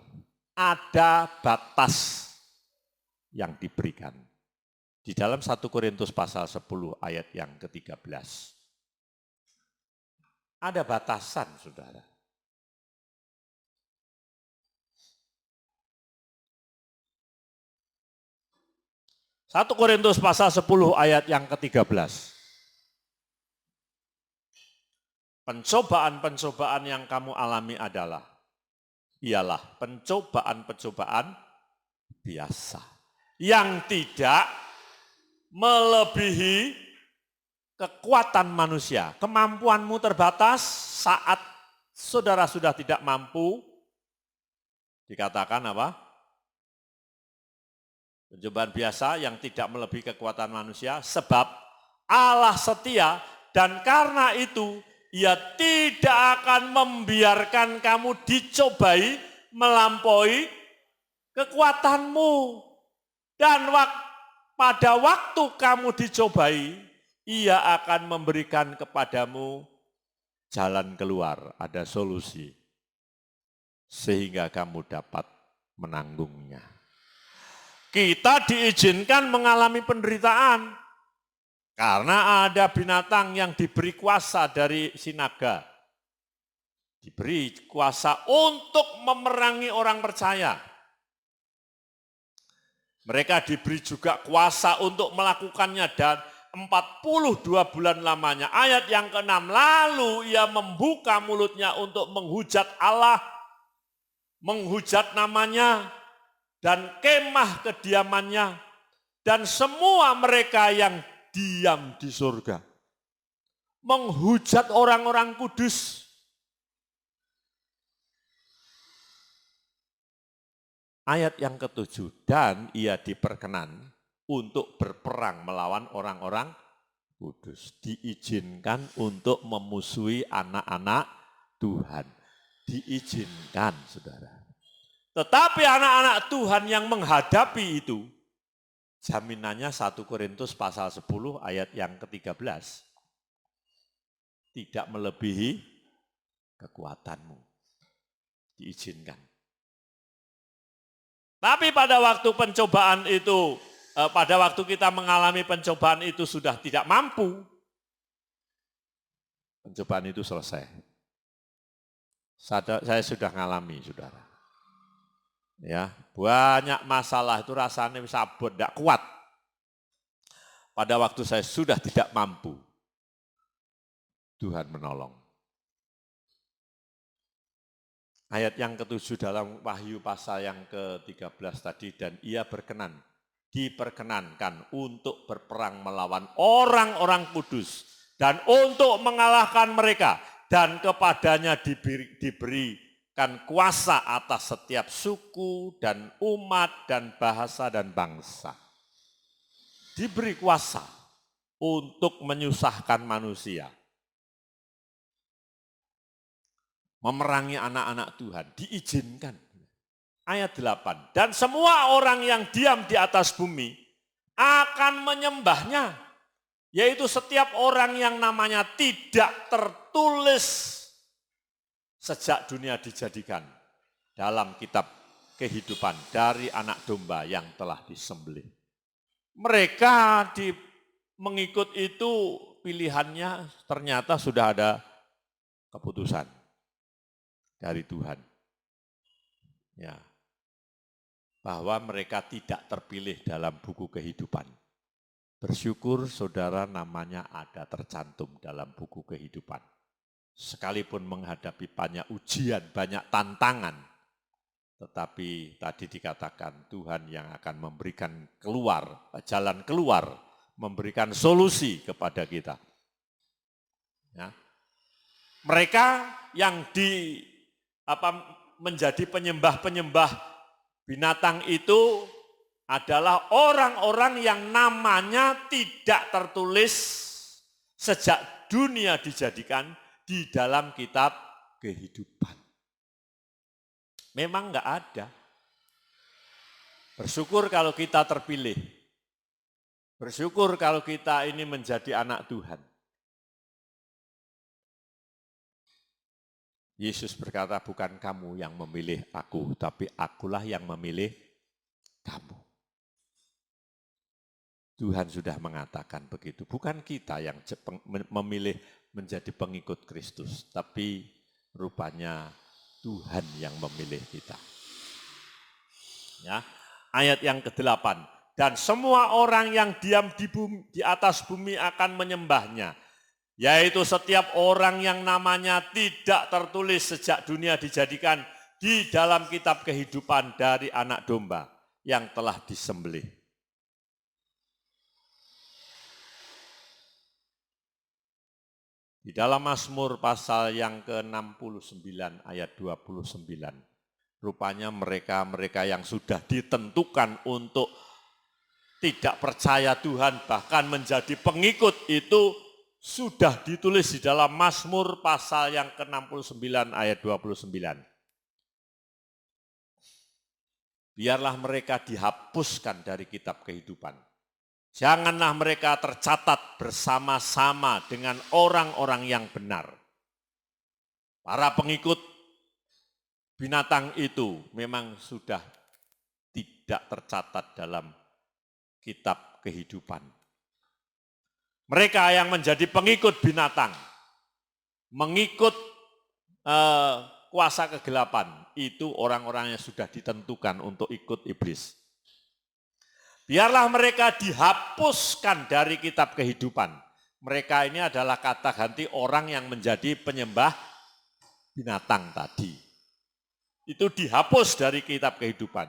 Speaker 1: Ada batas yang diberikan. Di dalam 1 Korintus pasal 10 ayat yang ke-13. Ada batasan, saudara. Satu Korintus pasal 10 ayat yang ke-13. Pencobaan-pencobaan yang kamu alami ialah pencobaan-pencobaan biasa. Yang tidak melebihi kekuatan manusia. Kemampuanmu terbatas saat saudara sudah tidak mampu. Dikatakan apa? Pencobaan biasa yang tidak melebihi kekuatan manusia, sebab Allah setia dan karena itu Ia tidak akan membiarkan kamu dicobai melampaui kekuatanmu. Dan pada waktu kamu dicobai, Ia akan memberikan kepadamu jalan keluar, ada solusi, sehingga kamu dapat menanggungnya. Kita diizinkan mengalami penderitaan karena ada binatang yang diberi kuasa dari si naga. Diberi kuasa untuk memerangi orang percaya. Mereka diberi juga kuasa untuk melakukannya dan 42 bulan lamanya. Ayat yang ke-6, lalu ia membuka mulutnya untuk menghujat Allah, menghujat namanya, dan kemah kediamannya, dan semua mereka yang diam di surga. Menghujat orang-orang kudus. Ayat yang ke-7, dan ia diperkenan untuk berperang melawan orang-orang kudus. Diizinkan untuk memusuhi anak-anak Tuhan. Diizinkan, saudara. Tetapi anak-anak Tuhan yang menghadapi itu, jaminannya 1 Korintus pasal 10 ayat yang ke-13. Tidak melebihi kekuatanmu. Diizinkan. Tapi pada waktu pencobaan itu, pada waktu kita mengalami pencobaan itu sudah tidak mampu, pencobaan itu selesai. Saya sudah ngalami, saudara. Ya, banyak masalah itu rasanya sabut, tidak kuat. Pada waktu saya sudah tidak mampu, Tuhan menolong. Ayat yang ke-7 dalam Wahyu pasal yang ke-13 tadi, dan ia diperkenankan untuk berperang melawan orang-orang kudus dan untuk mengalahkan mereka, dan kepadanya diberikan kuasa atas setiap suku dan umat dan bahasa dan bangsa. Diberi kuasa untuk menyusahkan manusia, memerangi anak-anak Tuhan, diizinkan. Ayat 8, dan semua orang yang diam di atas bumi akan menyembahnya, yaitu setiap orang yang namanya tidak tertulis sejak dunia dijadikan dalam kitab kehidupan dari anak domba yang telah disembelih. Mereka mengikut itu pilihannya ternyata sudah ada keputusan dari Tuhan. Ya. Bahwa mereka tidak terpilih dalam buku kehidupan. Bersyukur saudara namanya ada tercantum dalam buku kehidupan. Sekalipun menghadapi banyak ujian, banyak tantangan, tetapi tadi dikatakan Tuhan yang akan memberikan jalan keluar, memberikan solusi kepada kita. Ya. Mereka yang menjadi penyembah-penyembah binatang itu adalah orang-orang yang namanya tidak tertulis sejak dunia dijadikan di dalam kitab kehidupan. Memang enggak ada. Bersyukur kalau kita terpilih. Bersyukur kalau kita ini menjadi anak Tuhan. Yesus berkata, bukan kamu yang memilih aku, tapi akulah yang memilih kamu. Tuhan sudah mengatakan begitu. Bukan kita yang memilih menjadi pengikut Kristus, tapi rupanya Tuhan yang memilih kita. Ya, ayat yang ke-8. Dan semua orang yang diam di atas bumi akan menyembahnya, yaitu setiap orang yang namanya tidak tertulis sejak dunia dijadikan di dalam kitab kehidupan dari anak domba yang telah disembelih. Di dalam Mazmur pasal yang ke-69 ayat 29, rupanya mereka yang sudah ditentukan untuk tidak percaya Tuhan bahkan menjadi pengikut itu sudah ditulis di dalam Mazmur pasal yang ke-69 ayat 29. Biarlah mereka dihapuskan dari kitab kehidupan. Janganlah mereka tercatat bersama-sama dengan orang-orang yang benar. Para pengikut binatang itu memang sudah tidak tercatat dalam kitab kehidupan. Mereka yang menjadi pengikut binatang, mengikut kuasa kegelapan, itu orang-orang yang sudah ditentukan untuk ikut iblis. Biarlah mereka dihapuskan dari kitab kehidupan. Mereka ini adalah kata ganti orang yang menjadi penyembah binatang tadi. Itu dihapus dari kitab kehidupan.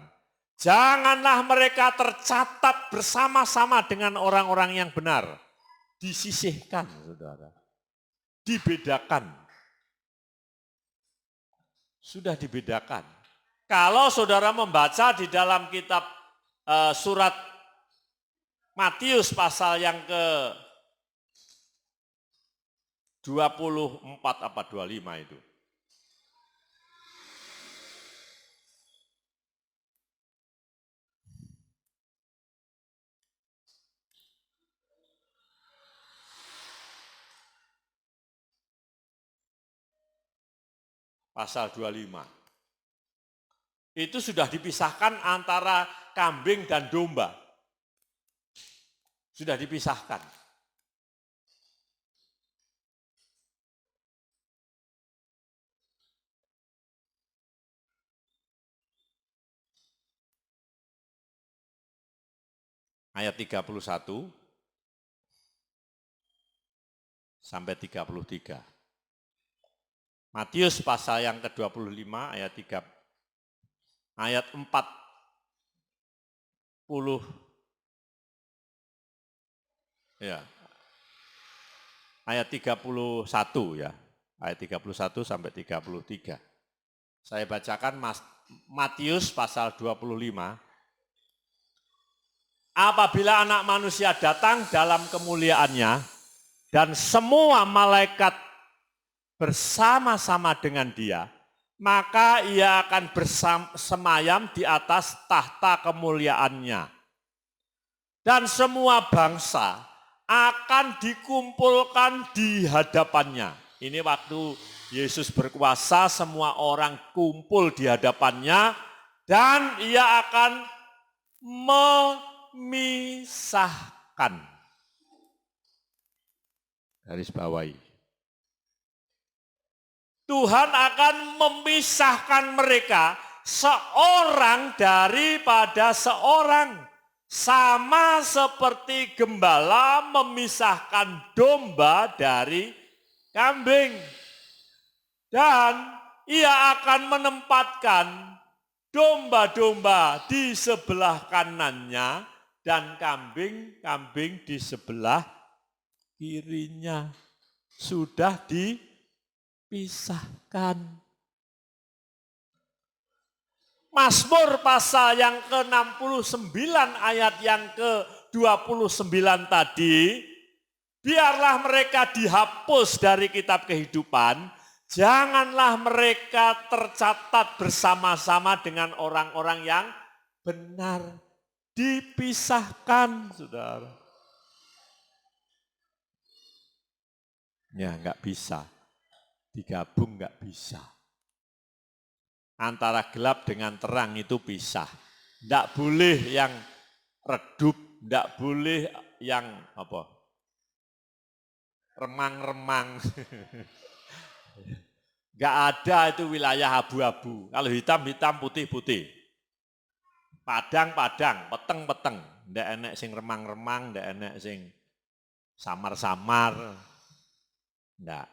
Speaker 1: Janganlah mereka tercatat bersama-sama dengan orang-orang yang benar. Disisihkan, saudara. Dibedakan. Sudah dibedakan. Kalau saudara membaca di dalam kitab surat Matius pasal yang ke-24 apa 25 itu. Pasal 25. Itu sudah dipisahkan antara kambing dan domba. Sudah dipisahkan. Ayat 31. sampai 33. Matius pasal yang ke-25 ayat 40 ya. Ayat 31 ya. Ayat 31 sampai 33. Saya bacakan Matius pasal 25. Apabila Anak Manusia datang dalam kemuliaannya dan semua malaikat bersama-sama dengan dia, maka ia akan bersemayam di atas tahta kemuliaannya. Dan semua bangsa akan dikumpulkan di hadapannya. Ini waktu Yesus berkuasa, semua orang kumpul di hadapannya dan ia akan memisahkan. Garis bawahi. Tuhan akan memisahkan mereka seorang daripada seorang. Sama seperti gembala memisahkan domba dari kambing. Dan ia akan menempatkan domba-domba di sebelah kanannya dan kambing-kambing di sebelah kirinya. Sudah dipisahkan. Mazmur pasal yang ke-69 ayat yang ke-29 tadi, biarlah mereka dihapus dari kitab kehidupan, janganlah mereka tercatat bersama-sama dengan orang-orang yang benar. Dipisahkan, saudara. Ya, enggak bisa. Digabung enggak bisa. Antara gelap dengan terang itu pisah. Enggak boleh yang redup, enggak boleh yang apa? Remang-remang. Enggak ada itu wilayah abu-abu. Kalau hitam-hitam, putih-putih. Padang-padang, peteng-peteng. Enggak enek sing remang-remang, enggak enek sing samar-samar. Enggak.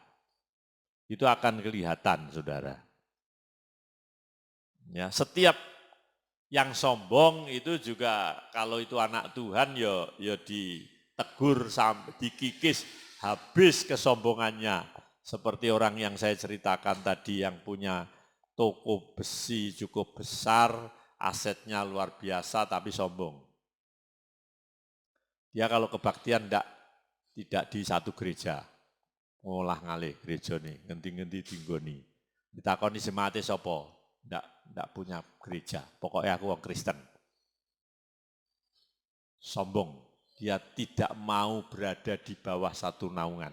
Speaker 1: Itu akan kelihatan, saudara. Ya, setiap yang sombong itu juga kalau itu anak Tuhan ya ditegur sampai dikikis habis kesombongannya. Seperti orang yang saya ceritakan tadi yang punya toko besi cukup besar, asetnya luar biasa tapi sombong. Dia kalau kebaktian tidak di satu gereja. Ngolah ngalih gereja nih, ngenti-ngenti tinggoni. Ditakoni semate sapa? Ndak punya gereja, pokoknya aku orang Kristen. Sombong, dia tidak mau berada di bawah satu naungan.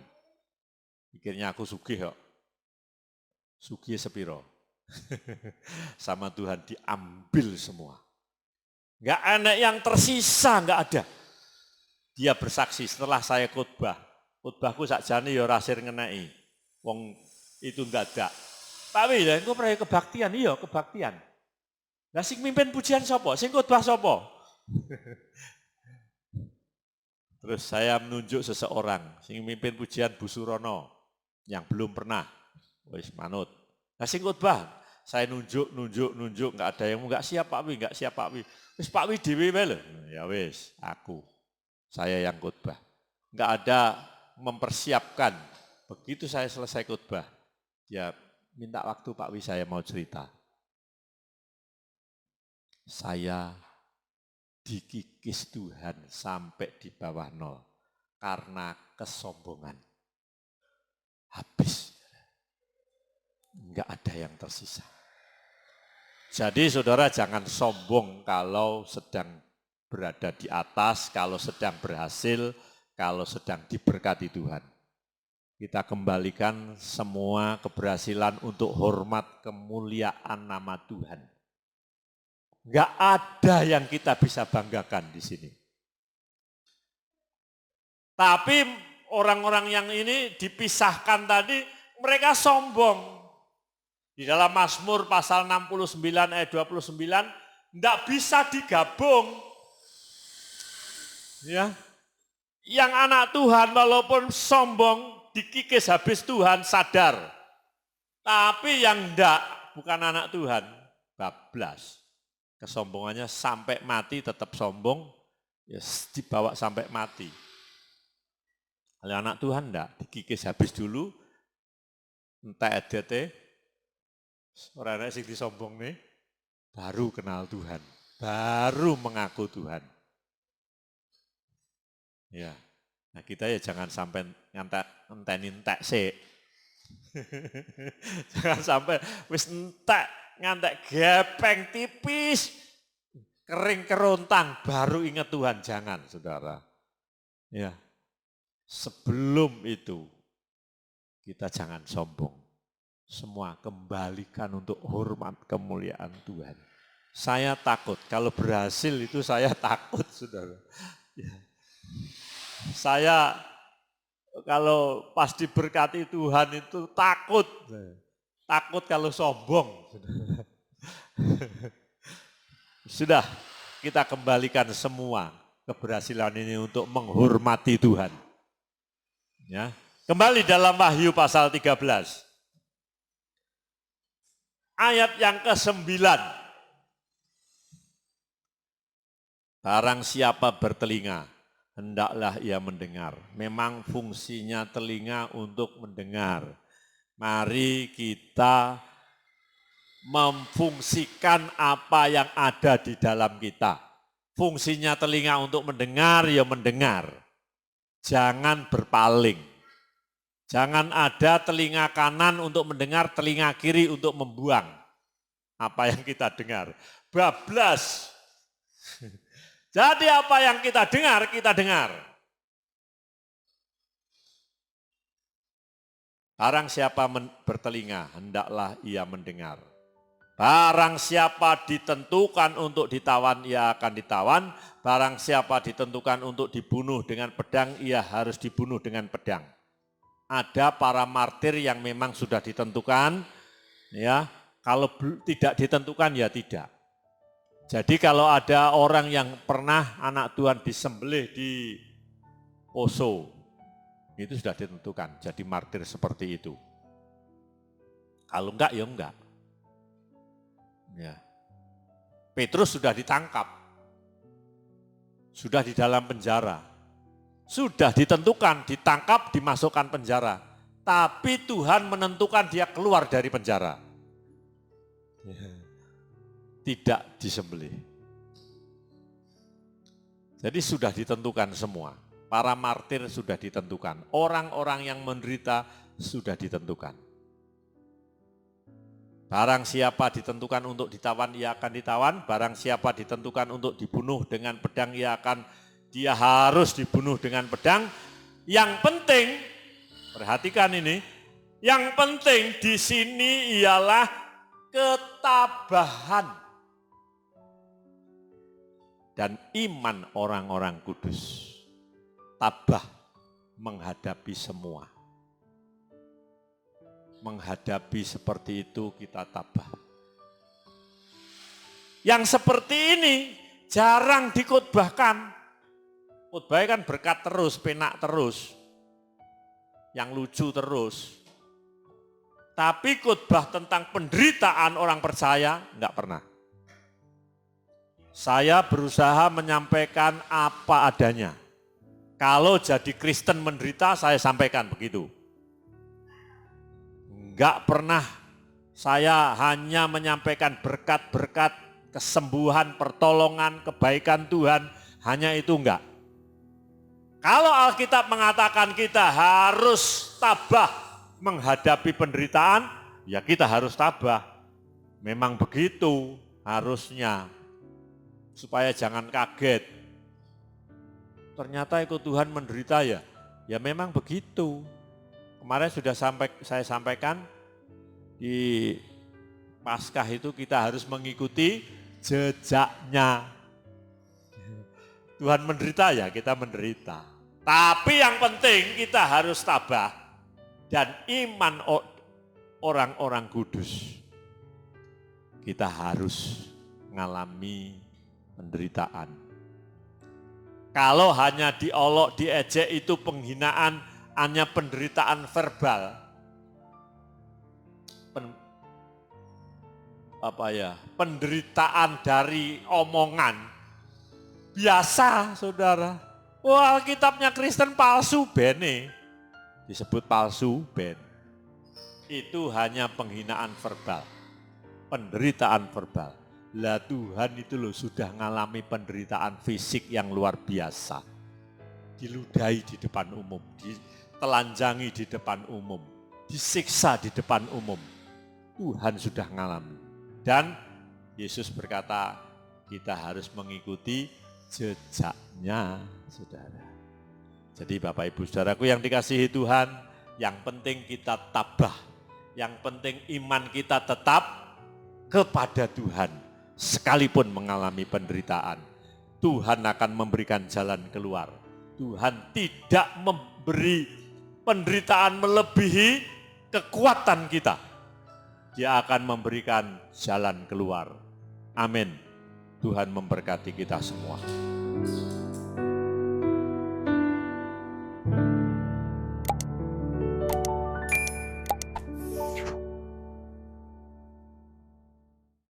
Speaker 1: Pikirnya aku sugih kok, sugih sepiro. Sama Tuhan diambil semua. Enggak ada yang tersisa, enggak ada. Dia bersaksi setelah saya khotbahku sakjane ya ora sir ngeneki. Wong itu ndadak. Pak Wi, lha engko proyek kebaktian, iya kebaktian. Lah sing mimpin pujian sapa? Sing khotbah sapa? Terus saya menunjuk seseorang, sing mimpin pujian Bu Surono yang belum pernah. Wis manut. Lah sing khotbah, saya nunjuk, enggak ada yang enggak siap Pak Wi, enggak siap Pak Wi. Wis Pak Wi dhewe wae lho. Ya wis, aku. Saya yang khotbah. Enggak ada mempersiapkan. Begitu saya selesai khotbah, ya minta waktu Pak Wi, saya mau cerita. Saya dikikis Tuhan sampai di bawah nol karena kesombongan. Habis. Enggak ada yang tersisa. Jadi saudara jangan sombong kalau sedang berada di atas, kalau sedang berhasil, kalau sedang diberkati Tuhan. Kita kembalikan semua keberhasilan untuk hormat kemuliaan nama Tuhan. Enggak ada yang kita bisa banggakan di sini. Tapi orang-orang yang ini dipisahkan tadi, mereka sombong. Di dalam Mazmur pasal 69 ayat 29, enggak bisa digabung. Ya. Yang anak Tuhan walaupun sombong, dikikis habis Tuhan sadar. Tapi yang enggak, bukan anak Tuhan, bablas. Kesombongannya sampai mati tetap sombong, ya dibawa sampai mati. Kalau anak Tuhan enggak, dikikis habis dulu, entah edete, orang sing disombong nih, baru kenal Tuhan, baru mengaku Tuhan. Ya, nah kita ya jangan sampai entek sih. Jangan sampai wis entek ngantek gepeng tipis, kering kerontang baru ingat Tuhan, jangan saudara. Ya, sebelum itu kita jangan sombong. Semua kembalikan untuk hormat kemuliaan Tuhan. Saya takut, kalau berhasil itu saya takut saudara. Ya. Saya kalau pas diberkati Tuhan itu takut. Takut kalau sombong. Sudah, kita kembalikan semua keberhasilan ini untuk menghormati Tuhan. Ya. Kembali dalam Wahyu pasal 13. Ayat yang ke-9. Barang siapa bertelinga, hendaklah ia mendengar. Memang fungsinya telinga untuk mendengar. Mari kita memfungsikan apa yang ada di dalam kita. Fungsinya telinga untuk mendengar, ya mendengar. Jangan berpaling. Jangan ada telinga kanan untuk mendengar, telinga kiri untuk membuang apa yang kita dengar. Bablas. Jadi apa yang kita dengar, kita dengar. Barang siapa bertelinga, hendaklah ia mendengar. Barang siapa ditentukan untuk ditawan, ia akan ditawan. Barang siapa ditentukan untuk dibunuh dengan pedang, ia harus dibunuh dengan pedang. Ada para martir yang memang sudah ditentukan, ya. Kalau tidak ditentukan, ya tidak. Jadi kalau ada orang yang pernah anak Tuhan disembelih di Poso, itu sudah ditentukan, jadi martir seperti itu. Kalau enggak, ya enggak. Ya. Petrus sudah ditangkap, sudah di dalam penjara, sudah ditentukan, ditangkap, dimasukkan penjara. Tapi Tuhan menentukan dia keluar dari penjara. Ya. Tidak disembelih. Jadi sudah ditentukan semua. Para martir sudah ditentukan. Orang-orang yang menderita sudah ditentukan. Barang siapa ditentukan untuk ditawan, ia akan ditawan. Barang siapa ditentukan untuk dibunuh dengan pedang, dia harus dibunuh dengan pedang. Yang penting, perhatikan ini, yang penting di sini ialah ketabahan dan iman orang-orang kudus. Tabah menghadapi semua. Menghadapi seperti itu kita tabah. Yang seperti ini jarang dikhotbahkan. Khotbahnya kan berkat terus, penak terus. Yang lucu terus. Tapi khotbah tentang penderitaan orang percaya enggak pernah. Saya berusaha menyampaikan apa adanya. Kalau jadi Kristen menderita, saya sampaikan begitu. Enggak pernah saya hanya menyampaikan berkat-berkat, kesembuhan, pertolongan, kebaikan Tuhan, hanya itu enggak. Kalau Alkitab mengatakan kita harus tabah menghadapi penderitaan, ya kita harus tabah. Memang begitu harusnya, supaya jangan kaget. Ternyata ikut Tuhan menderita ya memang begitu. Kemarin sudah saya sampaikan di Paskah itu kita harus mengikuti jejaknya. Tuhan menderita ya kita menderita. Tapi yang penting kita harus tabah dan iman orang-orang kudus. Kita harus mengalami penderitaan. Kalau hanya diolok, diejek itu penghinaan, hanya penderitaan verbal, penderitaan dari omongan, biasa saudara. Wah, Alkitabnya Kristen palsu bene, disebut palsu ben. Itu hanya penghinaan verbal, penderitaan verbal. Lah Tuhan itu loh sudah ngalami penderitaan fisik yang luar biasa. Diludahi di depan umum, ditelanjangi di depan umum, disiksa di depan umum. Tuhan sudah ngalami. Dan Yesus berkata, kita harus mengikuti jejaknya, saudara. Jadi Bapak Ibu Saudaraku yang dikasihi Tuhan, yang penting kita tabah, yang penting iman kita tetap kepada Tuhan. Sekalipun mengalami penderitaan, Tuhan akan memberikan jalan keluar. Tuhan tidak memberi penderitaan melebihi kekuatan kita. Dia akan memberikan jalan keluar. Amin. Tuhan memberkati kita semua.